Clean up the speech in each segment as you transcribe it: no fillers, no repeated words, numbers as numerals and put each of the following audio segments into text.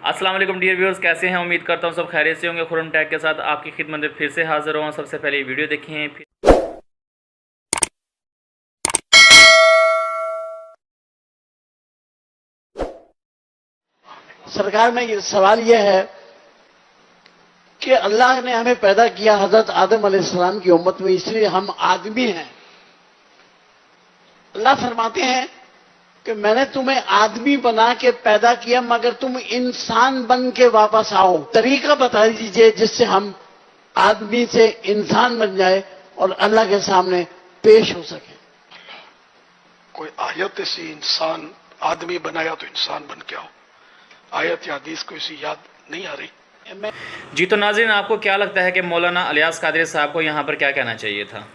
अस्सलाम वालेकुम dear viewers, कैसे हैं? उम्मीद करता हूँ सब खैरियत से होंगे। खुरम टैग के साथ आपकी खिदमत में फिर से हाजिर हुआ। सबसे पहले वीडियो देखें। सरकार में सवाल यह है कि अल्लाह ने हमें पैदा किया हजरत आदम अलैहिस्सलाम की उम्मत में, इसलिए हम आदमी हैं। अल्लाह फरमाते हैं कि मैंने तुम्हें आदमी बना के पैदा किया, मगर तुम इंसान बन के वापस आओ। तरीका बता दीजिए जिससे हम आदमी से इंसान बन जाए और अल्लाह के सामने पेश हो सके। कोई आयत ऐसी इंसान आदमी बनाया तो इंसान बन के आओ, आयत या हदीस को ऐसी याद नहीं आ रही। जी तो नाज़रीन, आपको क्या लगता है कि मौलाना इलियास कादरी साहब को यहाँ पर क्या कहना चाहिए था?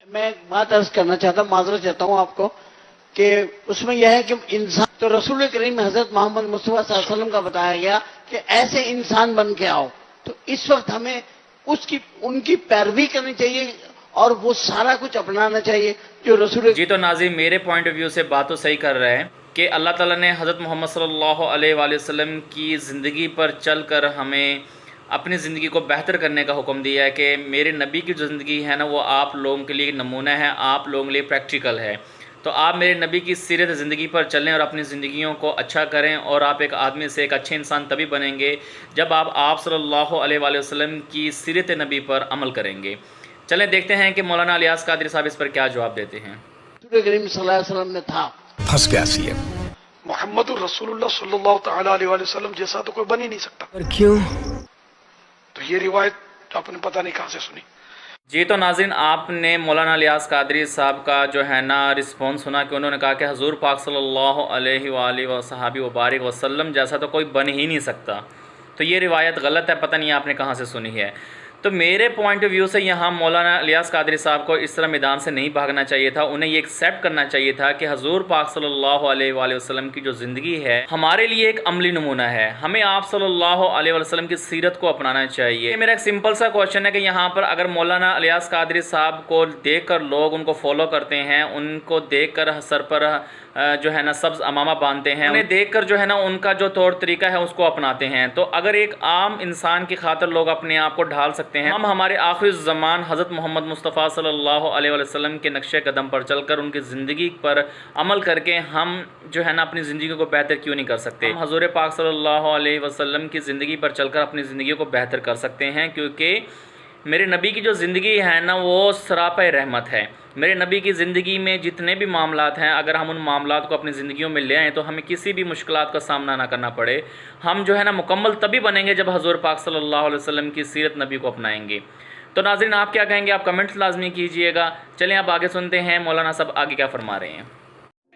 मैं एक बात अर्ज करना चाहता हूँ, माजरत चाहता हूँ आपको, कि उसमें यह है कि इंसान तो रसूल करीम हजरत मोहम्मद मुस्तफा सल्लल्लाहु अलैहि वसल्लम का बताया गया कि ऐसे इंसान बन के आओ। तो इस वक्त हमें उनकी पैरवी करनी चाहिए और वो सारा कुछ अपनाना चाहिए जो रसूल। जी तो नाज़रीन, मेरे पॉइंट ऑफ व्यू से बात तो सही कर रहे हैं कि अल्लाह ताला ने हज़रत मोहम्मद सल्लल्लाहु अलैहि वसल्लम की ज़िंदगी पर चल कर हमें अपनी ज़िंदगी को बेहतर करने का हुक्म दिया है कि मेरे नबी की जो ज़िंदगी है ना, वो आप लोगों के लिए नमूना है, आप लोगों के लिए प्रैक्टिकल है। तो आप मेरे नबी की सीरत ज़िंदगी पर चलें और अपनी ज़िंदगियों को अच्छा करें, और आप एक आदमी से एक अच्छे इंसान तभी बनेंगे जब आप सल्लल्लाहु अलैहि वसल्लम की सीरत नबी पर अमल करेंगे। चलें देखते हैं कि मौलाना इलियास कादरी साहब इस पर क्या जवाब देते हैं। रसूल करीम सल्लल्लाहु अलैहि वसल्लम में था। फंस गया सीएम। मोहम्मद रसूलुल्लाह सल्लल्लाहु तआला अलैहि वसल्लम जैसा तो कोई बन ही नहीं सकता। पर क्यों? तो ये रिवायत आपने पता नहीं कहाँ से सुनी। जी तो नाज़रीन, आपने मौलाना इलियास कादरी साहब का जो है ना रिस्पॉन्स सुना कि उन्होंने कहा कि हज़ूर पाक सल्लल्लाहु अलैहि वसल्लम वसल्लम जैसा तो कोई बन ही नहीं सकता। तो ये रिवायत गलत है, पता नहीं आपने कहाँ से सुनी है। तो मेरे पॉइंट ऑफ व्यू से यहाँ मौलाना इलियास कादरी साहब को इस तरह मैदान से नहीं भागना चाहिए था। उन्हें ये एक्सेप्ट करना चाहिए था कि हज़ूर पाक सल्लल्लाहु अलैहि वसल्लम की जो ज़िंदगी है हमारे लिए एक अमली नमूना है। हमें आप सल्लल्लाहु अलैहि वसल्लम की सीरत को अपनाना चाहिए। मेरा एक सिंपल सा क्वेश्चन है कि यहाँ पर अगर मौलाना इलियास कादरी साहब को देख कर लोग उनको फॉलो करते हैं, उनको देख कर सर पर जो है ना सब्ज़ अमामा बांधते हैं, उन्हें देख कर जो है ना उनका जो तौर तरीका है उसको अपनाते हैं, तो अगर एक आम इंसान की खातिर लोग अपने आप को ढाल सकते हैं, हम हमारे आखिरी ज़मान हज़रत मोहम्मद मुस्तफ़ा सल्लल्लाहु अलैहि वसल्लम के नक्शे कदम पर चलकर उनकी ज़िंदगी पर अमल करके हम जो है ना अपनी ज़िंदगी को बेहतर क्यों नहीं कर सकते? हम हज़ूर पाक सल्लल्लाहु अलैहि वसल्लम की ज़िंदगी पर चलकर अपनी ज़िंदगी को बेहतर कर सकते हैं, क्योंकि मेरे नबी की जो ज़िंदगी है ना वो सरापा रहमत है। मेरे नबी की ज़िंदगी में जितने भी मामलात हैं, अगर हम उन मामलात को अपनी ज़िंदगियों में ले आएँ तो हमें किसी भी मुश्किलात का सामना ना करना पड़े। हम जो है ना मुकम्मल तभी बनेंगे जब हज़ूर पाक सल्लल्लाहु अलैहि वसल्लम की सीरत नबी को अपनाएंगे। तो नाज़रीन, आप क्या कहेंगे? आप कमेंट्स लाजमी कीजिएगा। चलें अब आगे सुनते हैं मौलाना साहब आगे क्या फरमा रहे हैं।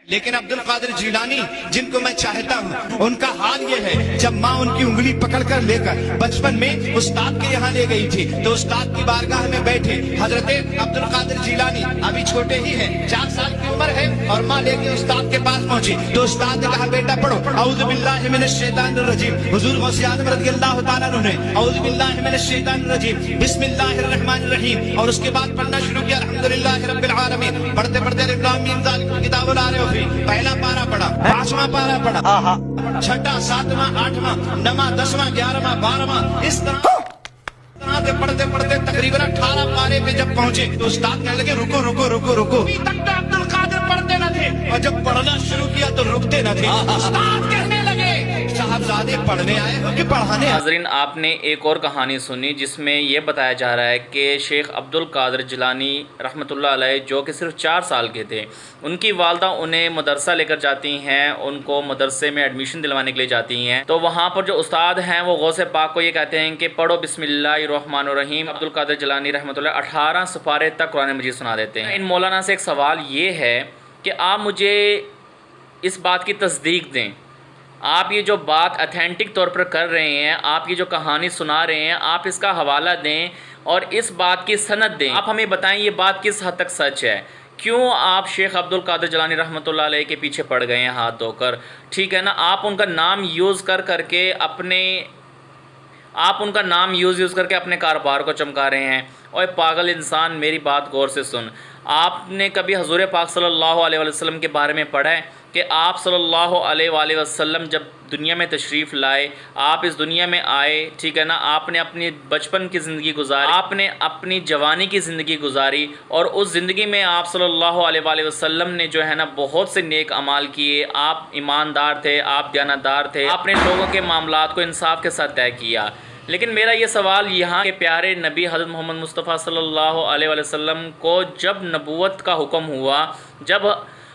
लेकिन अब्दुल कादिर जिलानी जिनको मैं चाहता हूँ, उनका हाल ये है, जब माँ उनकी उंगली पकड़कर लेकर बचपन में उस्ताद के यहाँ ले गई थी तो उस्ताद की बारगाह में बैठे हजरत अब्दुल कादिर जिलानी अभी छोटे ही हैं, 4 साल की उम्र है, और माँ लेके उस्ताद के पास पहुंची तो उस्ताद ने कहा, बेटा पढ़ो औज़ु बिल्लाहि मिनश शैतानिर रजीम। हुजूर गौसे आज़म रज़ियल्लाहु ताला अन्हु ने औज़ु बिल्लाहि मिनश शैतानिर रजीम बिस्मिल्लाहिर रहमानिर रहीम, और उसके बाद पढ़ना शुरू किया अल्हम्दुलिल्लाहि रब्बिल आलमीन। पढ़ते पढ़ते अलिफ लाम मीम ज़ालिकुल किताबुल ला रैब फीह, पहला पारा पढ़ा, 5वां पारा पढ़ा, 6वां 7वां 8वां 9वां 10वां 11वां 12वां, इस तरह से पढ़ते पढ़ते तकरीबन 18 पारे पे जब पहुंचे तो उस्ताद कहने लगे, रुको रुको रुको रुको। अभी तक तो अब्दुल कादिर पढ़ते न थे, और जब पढ़ना शुरू किया तो रुकते न थे। उस्ताद कहने लगे, साहबजादे पढ़ने आए हो कि पढ़ाने? नाज़रीन, आपने एक और कहानी सुनी जिसमें यह बताया जा रहा है कि शेख अब्दुल कादिर जिलानी रहमतुल्लाह अलैह, जो कि सिर्फ 4 साल के थे, उनकी वालदा उन्हें मदरसा लेकर जाती हैं, उनको मदरसे में एडमिशन दिलवाने के लिए जाती हैं। तो वहाँ पर जो उस्ताद हैं वो गौसे पाक को ये कहते हैं कि पढ़ो बिस्मिल्लाहिर्रहमानिर्रहीम। अब्दुल कादिर जिलानी रहमतुल्लाह 18 सुपारे तक कुरान मजीद सुना देते हैं। इन मौलाना से एक सवाल ये है कि आप मुझे इस बात की तस्दीक दें, आप ये जो बात अथेंटिक तौर पर कर रहे हैं, आप ये जो कहानी सुना रहे हैं, आप इसका हवाला दें और इस बात की सनद दें। आप हमें बताएं ये बात किस हद तक सच है। क्यों आप शेख अब्दुल कादिर जिलानी रहमतुल्लाह अलैह के पीछे पड़ गए हैं हाथ धोकर? ठीक है ना, आप उनका नाम यूज़ करके अपने कारोबार को चमका रहे हैं। और पागल इंसान, मेरी बात गौर से सुन। आपने कभी हज़ूर पाक सल्लल्लाहु अलैहि वसल्लम के बारे में पढ़ा है कि आप सल्लल्लाहु अलैहि वसल्लम जब दुनिया में तशरीफ़ लाए, आप इस दुनिया में आए, ठीक है ना, आपने अपनी बचपन की ज़िंदगी गुजारी, आपने अपनी जवानी की ज़िंदगी गुजारी, और उस ज़िंदगी में आप सल्लल्लाहु अलैहि वसल्लम ने जो है ना बहुत से नेक अमाल किए। आप ईमानदार थे, आप दयानतदार थे, आपने लोगों के मामलात को इंसाफ के साथ तय किया। लेकिन मेरा ये सवाल यहाँ के प्यारे नबी हज़रत मोहम्मद मुस्तफ़ा सल्लल्लाहु अलैहि वसल्लम को जब नबूवत का हुक्म हुआ, जब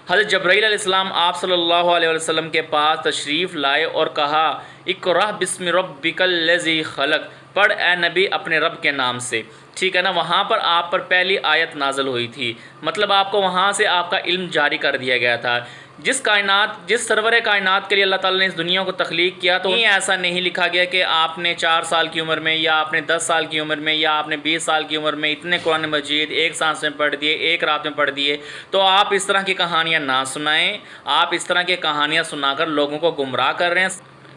हज़रत जब्राईल अलैहिस्सलाम आप सल्लल्लाहु अलैहि वसल्लम के पास तशरीफ़ लाए और कहा इक़रा बिस्मि रब्बिकल लज़ी खलक़, पढ़ ए नबी अपने रब के नाम से, ठीक है ना, वहाँ पर आप पर पहली आयत नाज़िल हुई थी। मतलब आपको वहाँ से आपका इल्म जारी कर दिया गया था। जिस सरवर कायनात के लिए अल्लाह ताला ने इस दुनिया को तख्लीक किया, तो ऐसा नहीं लिखा गया कि आपने 4 साल की उम्र में या आपने 10 साल की उम्र में या आपने 20 साल की उम्र में इतने कुरान मजीद एक सांस में पढ़ दिए, एक रात में पढ़ दिए। तो आप इस तरह की कहानियाँ ना सुनाएं, आप इस तरह की कहानियाँ सुनाकर लोगों को गुमराह कर रहे हैं।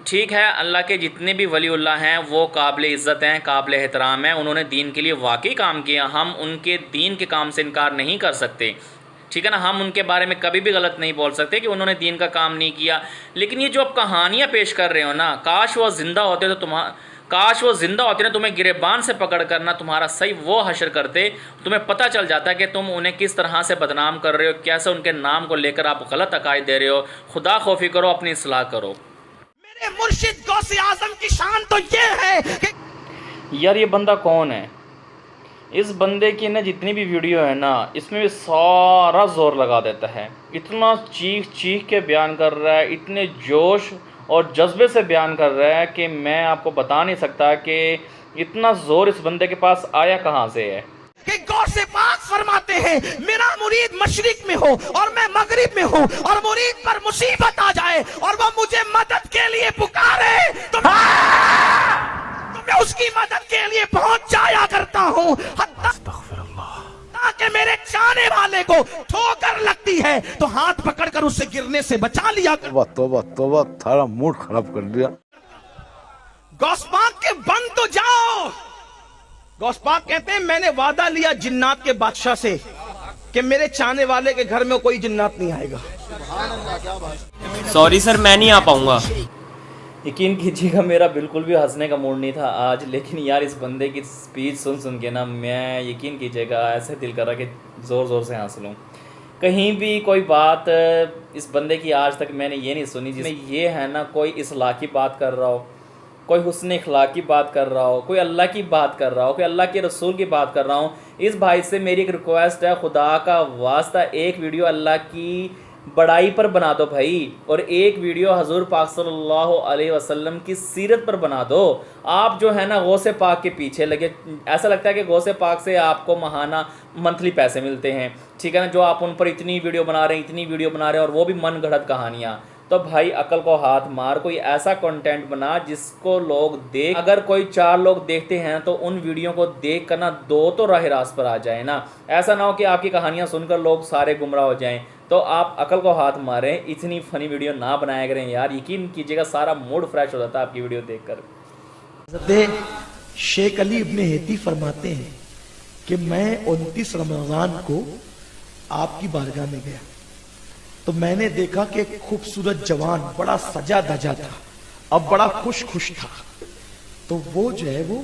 ठीक है, अल्लाह के जितने भी वलीउल्लाह हैं वो काबिल इज़्ज़त हैं, काबिल एहतराम हैं, उन्होंने दीन के लिए वाकई काम किया, हम उनके दीन के काम से इनकार नहीं कर सकते, ठीक है ना, हम उनके बारे में कभी भी गलत नहीं बोल सकते कि उन्होंने दीन का काम नहीं किया। लेकिन ये जो आप कहानियाँ पेश कर रहे हो ना, काश वो ज़िंदा होते तो ना तुम्हें गिरेबान से पकड़ कर ना तुम्हारा सही वो हशर करते, तुम्हें पता चल जाता कि तुम उन्हें किस तरह से बदनाम कर रहे हो, कैसे उनके नाम को लेकर आप गलत अकायद दे रहे हो। खुदा खौफी करो, अपनी इस्लाह करो। मेरे मुर्शिद गौसे आज़म की शान तो ये है कि यार ये बंदा कौन है? इस बंदे की ना जितनी भी वीडियो है ना, इसमें भी सारा जोर लगा देता है, इतना चीख चीख के बयान कर रहा है, इतने जोश और जज्बे से बयान कर रहा है कि मैं आपको बता नहीं सकता कि इतना जोर इस बंदे के पास आया कहाँ से है। कि गौसे पाक फरमाते हैं मेरा मुरीद मशरिक में हो और मैं मगरिब में हूँ, और मुरीद पर मुसीबत आ जाए और वो मुझे मदद के लिए पुकारे तो मैं उसकी मदद के लिए पहुंच जाया करता हूँ, ताकि मेरे चाहने वाले को ठोकर लगती है तो हाथ पकड़कर उससे गिरने से बचा लिया। तोबा थारा मूड खराब कर दिया। गौस पाक के बन तो जाओ। गौस पाक कहते हैं मैंने वादा लिया जिन्नात के बादशाह से कि मेरे चाहने वाले के घर में कोई जिन्नात नहीं आएगा। सॉरी सर, मैं नहीं आ पाऊंगा। यकीन कीजिएगा मेरा बिल्कुल भी हंसने का मूड नहीं था आज, लेकिन यार इस बंदे की स्पीच सुन के ना मैं यकीन कीजिएगा ऐसे दिल कर रहा कि ज़ोर ज़ोर से हंस लूँ। कहीं भी कोई बात इस बंदे की आज तक मैंने ये नहीं सुनी जिसमें ये है ना कोई इस्लाह की बात कर रहा हो, कोई हुस्न अखलाक की बात कर रहा हो, कोई अल्लाह की बात कर रहा हो, कोई अल्लाह के रसूल की बात कर रहा हूँ। इस भाई से मेरी एक रिक्वेस्ट है, खुदा का वास्ता एक वीडियो अल्लाह की बड़ाई पर बना दो भाई, और एक वीडियो हजूर पाक सल्लल्लाहु अलैहि वसल्लम की सीरत पर बना दो। आप जो है ना गौसे पाक के पीछे लगे, ऐसा लगता है कि गौसे पाक से आपको महाना मंथली पैसे मिलते हैं, ठीक है ना, जो आप उन पर इतनी वीडियो बना रहे हैं और वो भी मन गढ़ंत कहानियाँ। तो भाई अकल को हाथ मार, कोई ऐसा कंटेंट बना जिसको लोग देख, अगर कोई 4 लोग देखते हैं तो उन वीडियो को देख कर ना 2 तो राह रास्त पर आ जाए ना। ऐसा ना हो कि आपकी कहानियां सुनकर लोग सारे गुमराह हो जाएं। तो आप अकल को हाथ मारें, इतनी फनी वीडियो ना बनाया करें यार, यकीन कीजिएगा सारा मूड फ्रेश हो जाता है आपकी वीडियो देखकर। शेख अली इब्ने हेती फरमाते हैं कि मैं 29 रमज़ान को आपकी बारगाह में गया तो मैंने देखा कि एक खूबसूरत जवान बड़ा सजा धजा था, अब बड़ा खुश था, तो वो जो है वो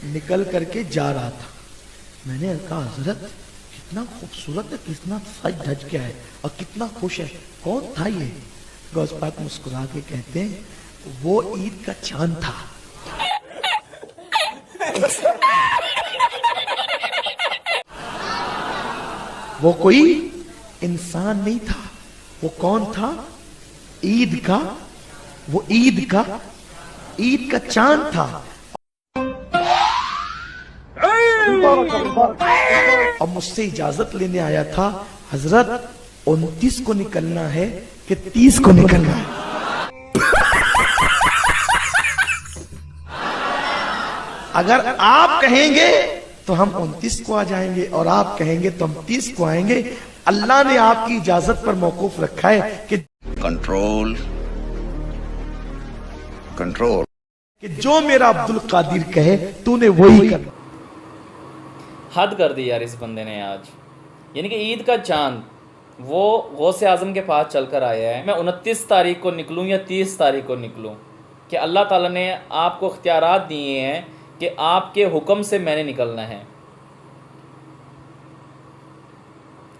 निकल करके जा रहा था। मैंने कहा हजरत कितना खूबसूरत है, कितना सज धज के है और कितना खुश है, कौन था ये? गौस पाक मुस्कुरा के कहते हैं वो ईद का चांद था। वो कोई इंसान नहीं था, वो कौन था? ईद का चांद था। और मुझसे इजाजत लेने आया था, हजरत 29 को निकलना है कि 30 को निकलना है? अगर आप कहेंगे तो हम 29 को आ जाएंगे और आप कहेंगे तो हम 30 को आएंगे। अल्लाह ने आपकी इजाजत पर मौकूफ रखा है कि कंट्रोल कि जो मेरा अब्दुल कादिर कहे तूने वही करना। हद कर दी यार इस बंदे ने आज, यानी कि ईद का चांद, वो गौसे आज़म के पास चल कर आया है, मैं 29 तारीख को निकलूँ या 30 तारीख को निकलूँ, कि अल्लाह ताला ने आपको इख्तियारात दिए हैं कि आपके हुक्म से मैंने निकलना है।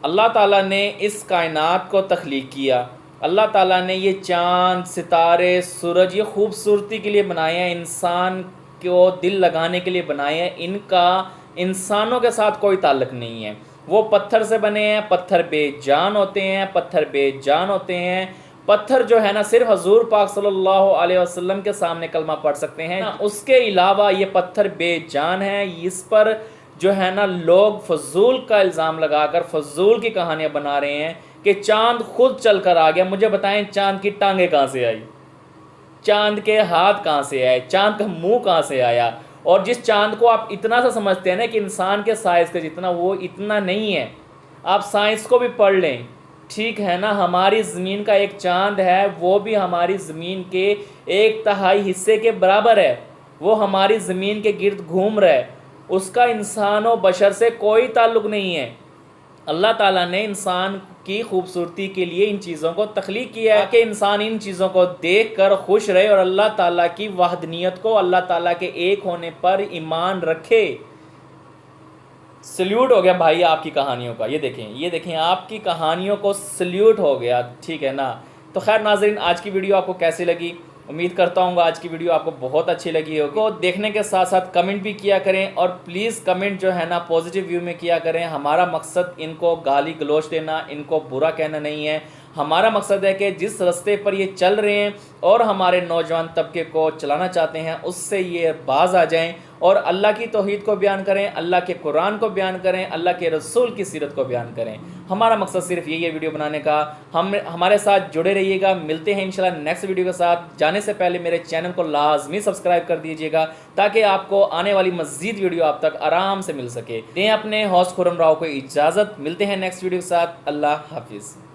अल्लाह ताला ने इस कायनात को तख्लीक किया, अल्लाह ताला ने ये चाँद, सितारे, सूरज ये खूबसूरती के लिए बनाए हैं, इंसान को दिल लगाने के लिए बनाए हैं। इनका इंसानों के साथ कोई ताल्लुक़ नहीं है। वो पत्थर से बने हैं, पत्थर बेजान होते हैं, पत्थर बेजान होते हैं। पत्थर जो है ना सिर्फ हजूर पाक सल्लल्लाहु अलैहि वसल्लम के सामने कलमा पढ़ सकते हैं, उसके अलावा ये पत्थर बेजान है। इस पर जो है ना लोग फजूल का इल्ज़ाम लगाकर फजूल की कहानियाँ बना रहे हैं कि चाँद खुद चल कर आ गया। मुझे बताएं चाँद की टांगें कहाँ से आई, चाँद के हाथ कहाँ से आए, चाँद का मुंह कहाँ से आया। और जिस चाँद को आप इतना सा समझते हैं ना कि इंसान के साइज़ का जितना, वो इतना नहीं है। आप साइंस को भी पढ़ लें, ठीक है ना। हमारी ज़मीन का एक चाँद है, वो भी हमारी ज़मीन के 1/3 हिस्से के बराबर है। वो हमारी ज़मीन के गिर्द घूम रहा है, उसका इंसान और बशर से कोई ताल्लुक़ नहीं है। अल्लाह ताला ने इंसान की खूबसूरती के लिए इन चीज़ों को तख्लीक किया है कि इंसान इन चीज़ों को देख कर खुश रहे और अल्लाह ताला की वहदनियत को, अल्लाह ताला के एक होने पर ईमान रखे। सल्यूट हो गया भाई आपकी कहानियों का। ये देखें आपकी कहानियों को सल्यूट हो गया, ठीक है ना। तो खैर नाज़रीन, आज की वीडियो आपको कैसी लगी? उम्मीद करता हूँ आज की वीडियो आपको बहुत अच्छी लगी होगी। तो देखने के साथ साथ कमेंट भी किया करें, और प्लीज़ कमेंट जो है ना पॉजिटिव व्यू में किया करें। हमारा मकसद इनको गाली गलौच देना, इनको बुरा कहना नहीं है। हमारा मकसद है कि जिस रास्ते पर ये चल रहे हैं और हमारे नौजवान तबके को चलाना चाहते हैं, उससे ये बाज आ जाएं और अल्लाह की तौहीद को बयान करें, अल्लाह के कुरान को बयान करें, अल्लाह के रसूल की सीरत को बयान करें। हमारा मकसद सिर्फ यही है वीडियो बनाने का। हमारे साथ जुड़े रहिएगा। मिलते हैं इंशाल्लाह नेक्स्ट वीडियो के साथ। जाने से पहले मेरे चैनल को लाजमी सब्सक्राइब कर दीजिएगा ताकि आपको आने वाली मज़ीद वीडियो आप तक आराम से मिल सके। दें अपने हौस खुरम राव को इजाज़त। मिलते हैं नेक्स्ट वीडियो के साथ। अल्लाह हाफिज़।